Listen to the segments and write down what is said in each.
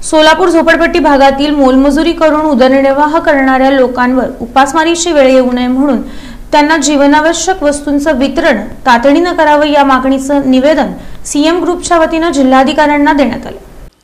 सोलापूर झोपडपट्टी भागातील मोलमजुरी करून उदरनिर्वाह करणाऱ्या लोकांवर उपासमारीची वेळ येऊ नये म्हणून त्यांना जीवनावश्यक वस्तूंचं वितरण तातडीने करावं या मागणीचं निवेदन सीएम ग्रुपच्या वतीने जिल्हाधिकाऱ्यांना देण्यात आलं।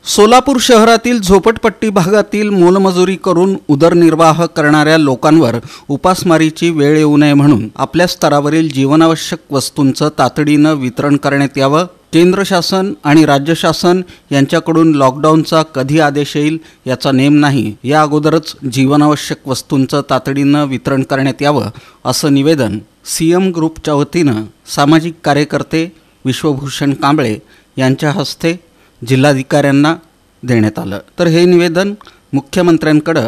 सोलापूर शहरातील झोपडपट्टी भागातील मोलमजुरी करून उदरनिर्वाह करणाऱ्या लोकांवर उपासमारीची वेळ येऊ नये म्हणून आपल्या स्तरावरील जीवनावश्यक वस्तूंचं तातडीने वितरण करण्यात यावं। केंद्र शासन आणि राज्य शासन यांच्याकडून लॉकडाऊनचा कधी आदेश येईल याचा नेम नाही। या अगोदरच जीवनावश्यक वस्तूंचं तातडीने वितरण करण्यात यावं असं निवेदन सीएम ग्रुपच्या वतीनं सामाजिक कार्यकर्ते विश्वभूषण कांबळे यांच्या हस्ते जिल्हाधिकाऱ्यांना देण्यात आलं। तर हे निवेदन मुख्यमंत्र्यांकडे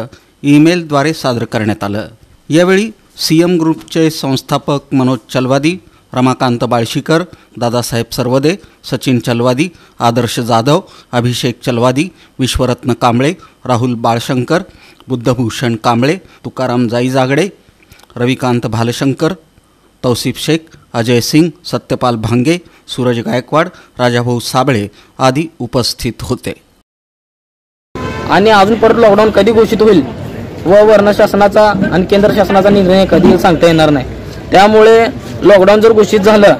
ईमेलद्वारे सादर करण्यात आलं। यावेळी सीएम ग्रुपचे संस्थापक मनोज चलवादी, रमाकांत बाळशीकर, दादासाहेब सरवदे, सचिन चलवादी, आदर्श जाधव, अभिषेक चलवादी, विश्वरत्न कांबळे, राहुल बाळशंकर, बुद्धभूषण कांबळे, तुकाराम जाईजागडे, रविकांत भालशंकर, तौसिफ शेख, अजय सिंग, सत्यपाल भांगे, सूरज गायकवाड, राजाभाऊ साबळे आदी उपस्थित होते। आणि अजून परत लॉकडाऊन कधी घोषित होईल व वर्ण शासनाचा आणि केंद्र शासनाचा निर्णय कधी सांगता येणार नाही। त्यामुळे लॉकडाऊन जर घोषित झालं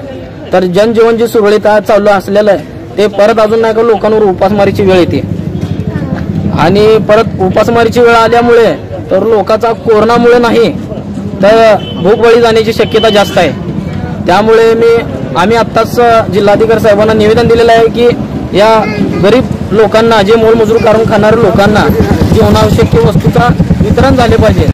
तर जनजीवन जे सुरळीत चालू असलेलं आहे ते परत अजून नाही का लोकांवर उपासमारीची वेळ येते आणि परत उपासमारीची वेळ आल्यामुळे तर लोकांचा कोरोनामुळे नाही तर भूकबळी जाण्याची शक्यता जास्त आहे। त्यामुळे आम्ही आत्ताच जिल्हाधिकारी साहेबांना निवेदन दिलेलं आहे की या गरीब लोकांना जे मोलमजूर करून खाणाऱ्या लोकांना जीवनावश्यक वस्तूचा वितरण झाले पाहिजे।